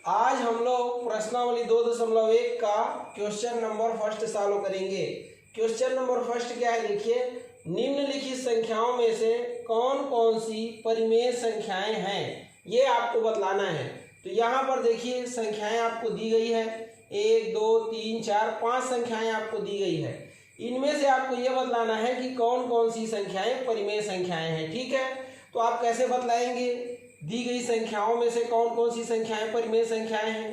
आज हम लोग प्रश्नावली 2.1 का क्वेश्चन नंबर फर्स्ट सॉल्व करेंगे। क्वेश्चन नंबर फर्स्ट क्या है, देखिए, निम्नलिखित संख्याओं में से कौन कौन सी परिमेय संख्याएं हैं, ये आपको बतलाना है। तो यहाँ पर देखिए संख्याएं आपको दी गई है, 1 2 3 4 5 संख्याएं आपको दी गई है। इनमें से आपको ये बतलाना है कि कौन कौन सी संख्याएं परिमेय संख्याएं हैं। ठीक है, तो आप कैसे बतलाएंगे, दी गई संख्याओं में से कौन कौन सी संख्याएं परिमेय संख्याएं हैं।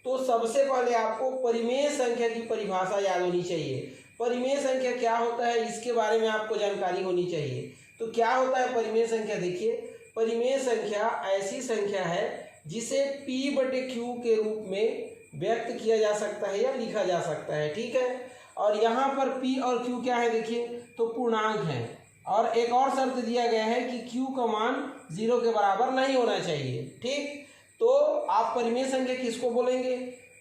तो सबसे पहले आपको परिमेय संख्या की परिभाषा याद होनी चाहिए। परिमेय संख्या क्या होता है, इसके बारे में आपको जानकारी होनी चाहिए। तो क्या होता है परिमेय संख्या, देखिए, परिमेय संख्या ऐसी संख्या है जिसे P/Q के रूप में व्यक्त किया जा सकता है या लिखा जा सकता है। ठीक है, और यहाँ पर P और Q क्या है, देखिए, तो पूर्णांक है। और एक और शर्त दिया गया है कि Q का मान 0 के बराबर नहीं होना चाहिए। ठीक, तो आप परिमेय संख्या किसको बोलेंगे,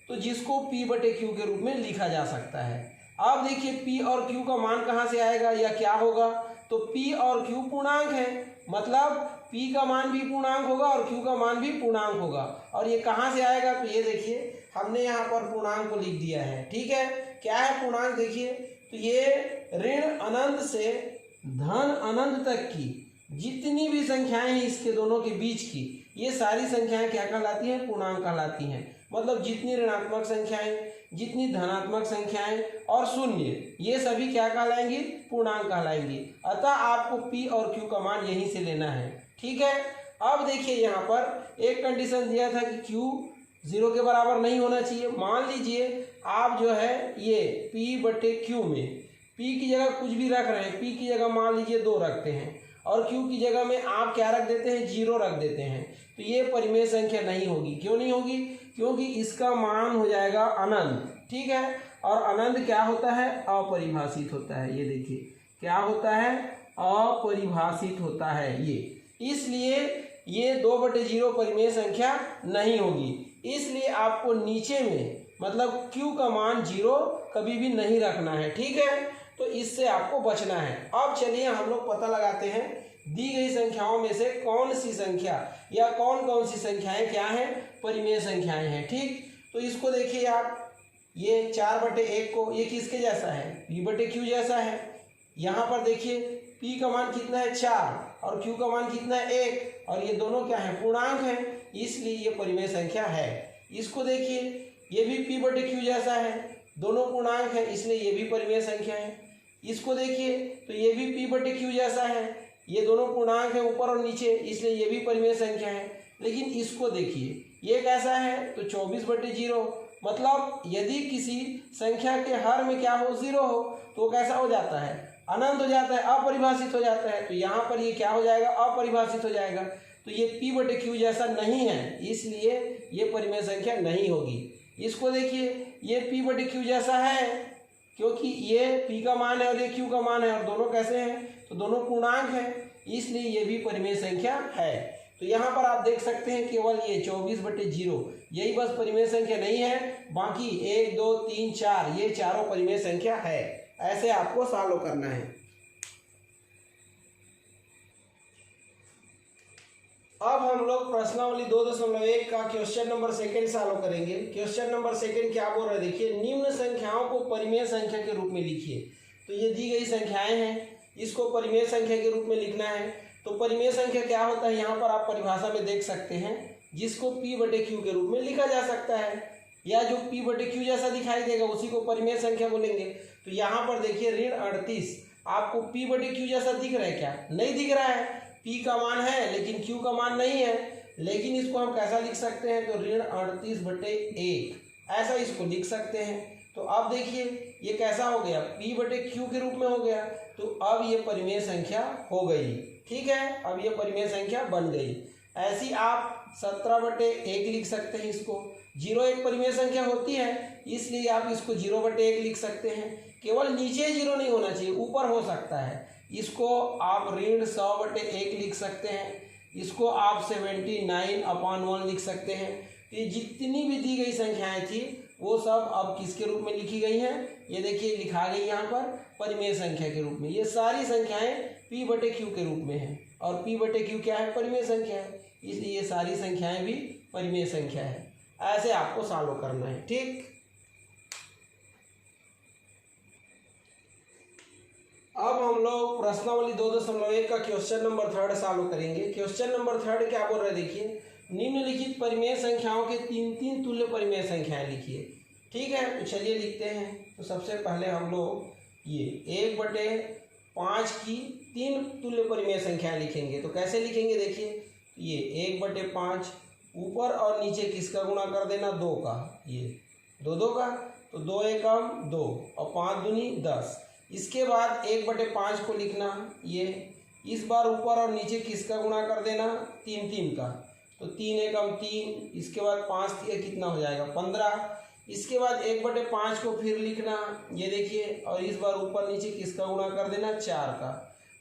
तो जिसको P/Q के रूप में लिखा जा सकता है। अब देखिए P और Q का मान कहाँ से आएगा या क्या होगा, तो P और Q पूर्णांक है, मतलब P का मान भी पूर्णांक होगा और Q का मान भी पूर्णांक होगा। और ये कहाँ से आएगा, तो ये देखिए हमने यहाँ पर पूर्णांक को लिख दिया है। ठीक है, क्या है पूर्णांक, देखिए, तो ये ऋण अनंत से धन अनंत तक की जितनी भी संख्याएं हैं इसके दोनों के बीच की, ये सारी संख्याएं क्या कहलाती हैं, पूर्णांक कहलाती हैं। मतलब जितनी ऋणात्मक संख्याएं, जितनी धनात्मक संख्याएं और शून्य, ये सभी क्या कहलाएंगी, पूर्णांक कहलाएंगी। अतः आपको P और Q का मान यहीं से लेना है। ठीक है, अब देखिए यहाँ पर एक कंडीशन दिया था कि Q 0 के बराबर नहीं होना चाहिए। मान लीजिए आप जो है ये P/Q में P की जगह कुछ भी रख रहे हैं, P की जगह मान लीजिए 2 रखते हैं और Q की जगह में आप क्या रख देते हैं, 0 रख देते हैं, तो ये परिमेय संख्या नहीं होगी। क्यों नहीं होगी, क्योंकि इसका मान हो जाएगा अनंत। ठीक है, और अनंत क्या होता है, अपरिभाषित होता है। ये देखिए क्या होता है, अपरिभाषित होता है ये, इसलिए ये 2/0 परिमेय संख्या नहीं होगी। इसलिए आपको नीचे में मतलब Q का मान 0 कभी भी नहीं रखना है। ठीक है, तो इससे आपको बचना है। अब चलिए हम लोग पता लगाते हैं दी गई संख्याओं में से कौन सी संख्या या कौन कौन सी संख्याएं क्या हैं, परिमेय संख्याएं हैं। ठीक, तो इसको देखिए आप, ये 4/1 को, ये किसके जैसा है, P/Q जैसा है। यहाँ पर देखिए P का मान कितना है, 4, और Q का मान कितना है, 1, और ये दोनों क्या है, पूर्णांक है, इसलिए ये परिमेय संख्या है। इसको देखिए, ये भी P/Q जैसा है, दोनों पूर्णांक है, इसलिए ये भी परिमेय संख्या है। इसको देखिए, तो ये भी P/Q जैसा है, ये दोनों पूर्णांक है ऊपर और नीचे, इसलिए ये भी परिमेय संख्या है। लेकिन इसको देखिए, ये कैसा है, तो 24/0, मतलब यदि किसी संख्या के हर में क्या हो, 0 हो, तो कैसा हो जाता है, अनंत हो जाता है, अपरिभाषित हो जाता है। तो यहाँ पर ये क्या हो जाएगा, अपरिभाषित हो जाएगा। तो ये P/Q जैसा नहीं है, इसलिए ये परिमेय संख्या नहीं होगी। इसको देखिए, ये P/Q जैसा है, क्योंकि ये P का मान है और ये Q का मान है, और दोनों कैसे हैं, तो दोनों पूर्णांक हैं, इसलिए ये भी परिमेय संख्या है। तो यहाँ पर आप देख सकते हैं केवल ये 24/0 यही बस परिमेय संख्या नहीं है, बाकी 1 2 3 4 ये चारों परिमेय संख्या है। ऐसे आपको सॉल्व करना है। अब हम लोग प्रश्नावली 2.1 का क्वेश्चन नंबर सेकंड सॉल्व करेंगे। क्वेश्चन नंबर सेकंड क्या बोल रहा है, देखिए, निम्न संख्याओं को परिमेय संख्या के रूप में लिखिए। तो ये दी गई संख्याएं हैं, इसको परिमेय संख्या के रूप में लिखना है। तो परिमेय संख्या क्या होता है, यहाँ पर आप परिभाषा में देख सकते हैं, जिसको P/Q के रूप में लिखा जा सकता है, या जो P/Q जैसा दिखाई देगा उसी को परिमेय संख्या बोलेंगे। तो यहाँ पर देखिए ऋण 38 आपको P/Q जैसा दिख रहा है क्या, नहीं दिख रहा है, P का मान है लेकिन Q का मान नहीं है। लेकिन इसको हम कैसा लिख सकते हैं, तो ऋण 38/1 ऐसा इसको लिख सकते हैं। तो अब देखिए ये कैसा हो गया, P/Q के रूप में हो गया, तो अब ये परिमेय संख्या हो गई। ठीक है, अब ये परिमेय संख्या बन गई। ऐसी आप 17/1 लिख सकते हैं। इसको 0 एक परिमेय संख्या होती है, इसलिए आप इसको 0/1 लिख सकते हैं। केवल नीचे 0 नहीं होना चाहिए, ऊपर हो सकता है। इसको आप ऋण 100/1 लिख सकते हैं। इसको आप 79/1 लिख सकते हैं। तो ये जितनी भी दी गई संख्याएं थी वो सब अब किसके रूप में लिखी गई हैं, ये देखिए लिखा गई यहाँ पर परिमेय संख्या के रूप में। ये सारी संख्याएं P/Q के रूप में हैं, और P/Q क्या है, परिमेय संख्या है, इसलिए ये सारी संख्याएं भी परिमेय संख्या है। ऐसे आपको सॉल्व करना है। ठीक, अब हम लोग प्रश्नावली 2.1 का क्वेश्चन नंबर 3 सॉल्व करेंगे। क्वेश्चन नंबर 3 क्या बोल रहे देखिए, निम्नलिखित परिमेय संख्याओं के 3 तुल्य परिमेय संख्याएं लिखिए। ठीक है, तो चलिए लिखते हैं। तो सबसे पहले हम लोग ये 1/5 की 3 तुल्य परिमेय संख्याएं लिखेंगे। तो कैसे लिखेंगे देखिए, ये 1/5 ऊपर और नीचे किसका गुणा कर देना, 2 का, ये 2 का, तो 2 एकम 2 और 5 दूनी 10। इसके बाद 1/5 को लिखना, ये इस बार ऊपर और नीचे किसका गुणा कर देना, 3 का, तो 3 एकम 3, इसके बाद 5 कितना हो जाएगा 15। इसके बाद 1/5 को फिर लिखना, ये देखिए, और इस बार ऊपर नीचे किसका गुणा कर देना, 4 का,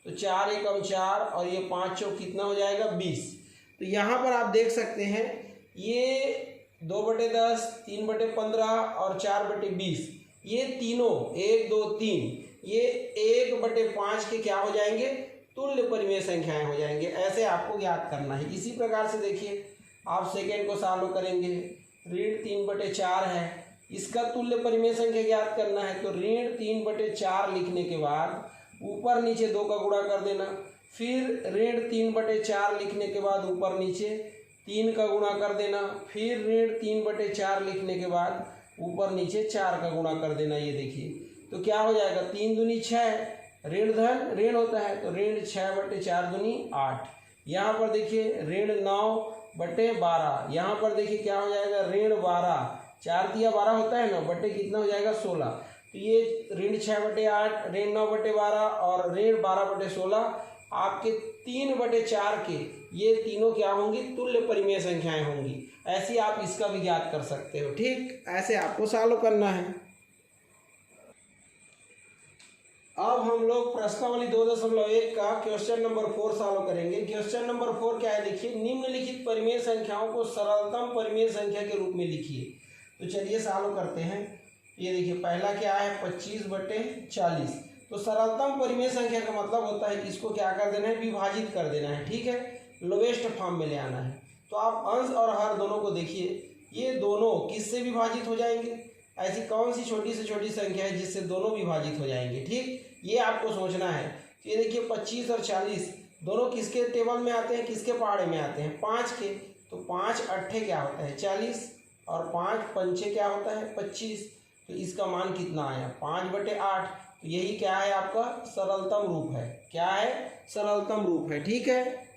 तो 4 एकम 4 और ये 5 चौक कितना हो जाएगा 20। तो यहाँ पर आप देख सकते हैं ये 2/10, 3/15 और 4/20, ये तीनों 1 2 3 ये 1/5 के क्या हो जाएंगे, तुल्य परिमेय संख्याएं हो जाएंगे। ऐसे आपको ज्ञात करना है। इसी प्रकार से देखिए आप सेकेंड को सॉल्व करेंगे, ऋण 3/4 है, इसका तुल्य परिमेय संख्या ज्ञात करना है। तो ऋण 3/4 लिखने के बाद ऊपर नीचे 2 का गुणा कर देना, फिर ऋण 3/4 लिखने के बाद ऊपर नीचे 3 का गुणा कर देना, फिर ऋण 3/4 लिखने के बाद ऊपर नीचे 4 का गुणा कर देना। ये देखिए, तो क्या हो जाएगा, 3 दूनी 6, ऋण धन ऋण होता है, तो ऋण 6/4 दूनी 8। यहाँ पर देखिए ऋण 9/12, यहाँ पर देखिए क्या हो जाएगा, ऋण 12, 4 तिया 12 होता है ना, बटे कितना हो जाएगा 16। तो ये ऋण 6/8, ऋण 9/12 और ऋण 12/16 आपके 3/4 के ये तीनों क्या होंगी, तुल्य परिमेय संख्याएं होंगी। ऐसी आप इसका भी ज्ञात कर सकते हो। ठीक, ऐसे आपको सॉल्व करना है। अब हम लोग प्रश्नावली 2.1 का क्वेश्चन नंबर 4 सॉल्व करेंगे। क्वेश्चन नंबर 4 क्या है देखिए, निम्नलिखित परिमेय संख्याओं को सरलतम परिमेय संख्या के रूप में लिखिए। तो चलिए सॉल्व करते हैं। ये देखिए पहला क्या है, 25/40। तो सरलतम परिमेय संख्या का मतलब होता है इसको क्या कर देना है, विभाजित कर देना है। ठीक है, लोवेस्ट फॉर्म में ले आना है। तो आप अंश और हर दोनों को देखिए, ये दोनों किससे विभाजित हो जाएंगे, ऐसी कौन सी छोटी से छोटी संख्या है जिससे दोनों विभाजित हो जाएंगे। ठीक, ये आपको सोचना है। तो ये देखिए 25 और 40 दोनों किसके टेबल में आते हैं, किसके पहाड़े में आते हैं, 5 के। तो 5 अट्ठे क्या होता है 40 और 5 पंचे क्या होता है 25। तो इसका मान कितना आया 5/8। तो यही क्या है आपका सरलतम रूप है। क्या है, सरलतम रूप है। ठीक है,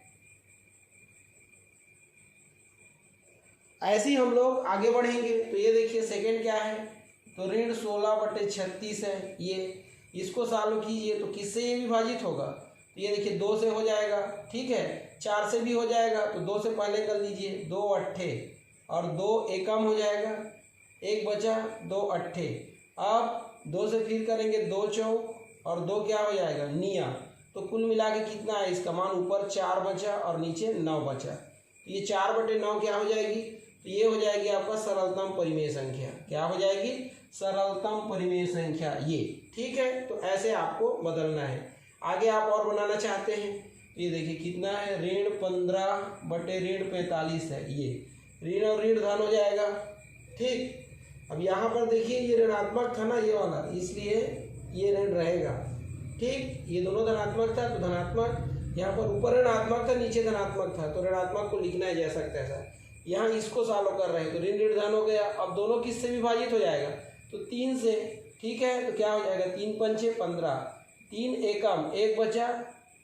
ऐसे ही हम लोग आगे बढ़ेंगे। तो ये देखिए सेकंड क्या है, तो ऋण 16/36 है। ये इसको सॉल्व कीजिए तो किससे ये विभाजित होगा, तो ये देखिए 2 से हो जाएगा। ठीक है, 4 से भी हो जाएगा, तो 2 से पहले कर लीजिए, 2 अट्ठे और 2 एकम हो जाएगा, 1 बचा, 2 अट्ठे। अब 2 से फिर करेंगे, 2 चौक और 2 क्या हो जाएगा निया। तो कुल मिला के कितना है, इसका मान ऊपर 4 बचा और नीचे 9 बचा। तो ये 4/9 क्या हो जाएगी, तो ये हो जाएगी आपका सरलतम परिमेय संख्या। क्या हो जाएगी, सरलतम परिमेय संख्या ये। ठीक है, तो ऐसे आपको बदलना है। आगे आप और बनाना चाहते हैं तो ये देखिए कितना है, ऋण 15/45 है। ये ऋण और ऋण धन हो जाएगा। ठीक, अब यहाँ पर देखिए ये ऋणात्मक था ना ये वाला, इसलिए ये ऋण रहेगा। ठीक, ये दोनों धनात्मक था तो धनात्मक, यहाँ पर ऊपर ऋणात्मक था नीचे धनात्मक था, तो ऋणात्मक को लिखना है जैसा तैसा। यहाँ इसको सॉल्व कर रहे हैं तो ऋण ऋण धन हो गया। अब दोनों किससे विभाजित हो जाएगा, तो 3 से। ठीक है, तो क्या हो जाएगा, 3 पंचे 15, 3 एकम 1 बचा,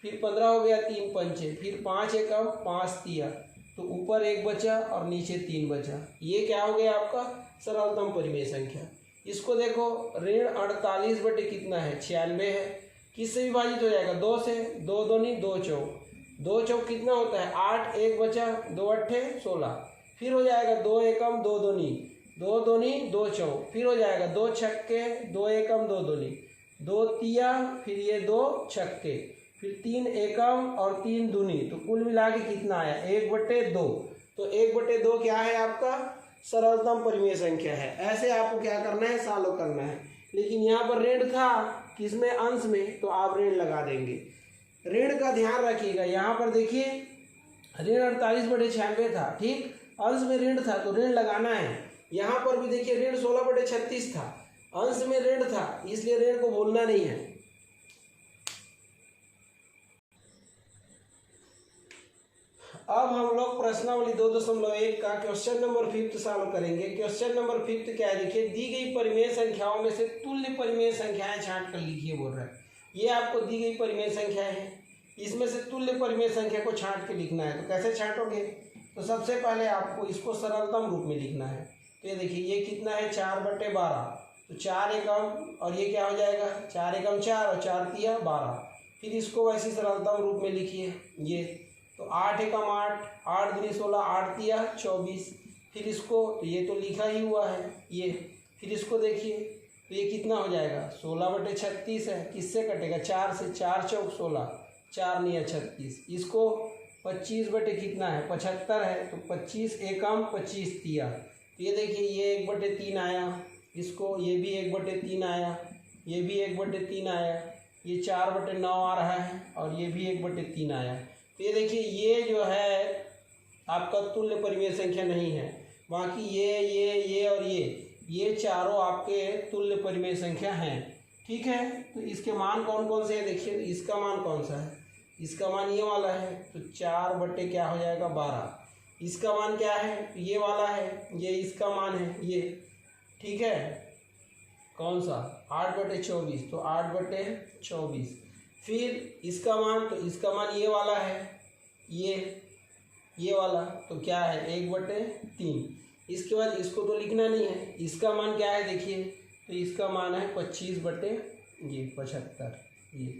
फिर 15 हो गया, 3 पंचे, फिर 5 एकम 5 तिया, तो ऊपर 1 बचा और नीचे 3 बचा। ये क्या हो गया आपका सरलतम परिमेय संख्या। इसको देखो, ऋण 48 बटे कितना है 96 है, किससे विभाजित हो जाएगा, 2 से। 2 दूनी 2 चौक, 2 चौक कितना होता है 8, 1 बचा, 2 अट्ठे 16, फिर हो जाएगा 2 एकम 2 दूनी, 2 दूनी 2 चौक, फिर हो जाएगा 2 छक्के 2 एकम 2 दूनी, 2 तिया, फिर ये 2 छक्के, फिर 3 एकम और 3 दूनी, तो कुल मिला के कितना आया 1/2। तो 1/2 क्या है आपका सरलतम परिमेय संख्या है। ऐसे आपको क्या करना है, सॉल्व करना है। लेकिन यहाँ पर ऋण था किसमें, अंश में, तो आप ऋण लगा देंगे। ऋण का ध्यान रखिएगा, यहाँ पर देखिए ऋण 48/96 था। ठीक, अंश में ऋण था तो ऋण लगाना है। यहाँ पर भी देखिए ऋण 16/36 था, अंश में ऋण था इसलिए ऋण को भूलना नहीं है। अब हम लोग प्रश्नावली 2.1 का क्वेश्चन नंबर 5 सॉल्व करेंगे। क्वेश्चन नंबर 5 क्या है देखिए, दी गई परिमेय संख्याओं में से तुल्य परिमेय संख्याएं छांट कर लिखिए बोल रहा है। ये आपको दी गई परिमेय संख्या है, इसमें से तुल्य परिमेय संख्या को छांट के लिखना है। तो कैसे छांटोगे, तो सबसे पहले आपको इसको सरलतम रूप में लिखना है। तो ये देखिए ये कितना है 4/12, तो 4 एकम और ये क्या हो जाएगा 4 एकम 4 और 4 तिया 12। फिर इसको वैसे सरलतम रूप में लिखिए ये, तो 8 एकम 8, 8 दूनी 16, 8 तिया 24। फिर इसको तो ये तो लिखा ही हुआ है ये, फिर इसको देखिए तो ये कितना हो जाएगा 16/36 है, किससे कटेगा 4 से, 4 चौक 16, 4 निया 36। इसको 25 बटे कितना है 75 है, तो 25 एकम 25 तिया। तो ये देखिए ये 1/3 आया, इसको ये भी 1/3 आया, ये भी 1/3 आया, ये 4/9 आ रहा है और ये भी 1/3 आया। तो ये देखिए ये जो है आपका तुल्य परिमेय संख्या नहीं है, बाकी ये और ये चारों आपके तुल्य परिमेय संख्या हैं। ठीक है, तो इसके मान कौन कौन से हैं देखिए, इसका मान कौन सा है, इसका मान ये वाला है, तो 4 बटे क्या हो जाएगा 12। इसका मान क्या है, ये वाला है, ये इसका मान है ये। ठीक है, कौन सा 8/24, तो 8/24। फिर इसका मान, तो इसका मान ये वाला है, ये वाला, तो क्या है 1/3। इसके बाद इसको तो लिखना नहीं है, इसका मान क्या है देखिए, तो इसका मान है 25/75 ये।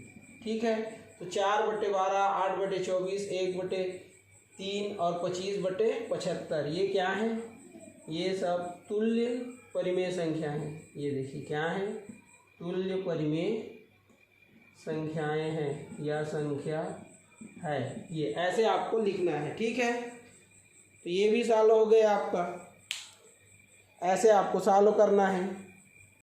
ठीक है, तो 4/12, 8/24, 1/3 और 25/75 ये क्या है, ये सब तुल्य परिमेय संख्या है। ये देखिए क्या है, तुल्य परिमेय संख्याएं हैं या संख्या है, ये ऐसे आपको लिखना है। ठीक है, तो ये भी सॉल्व हो गया आपका, ऐसे आपको सॉल्व करना है।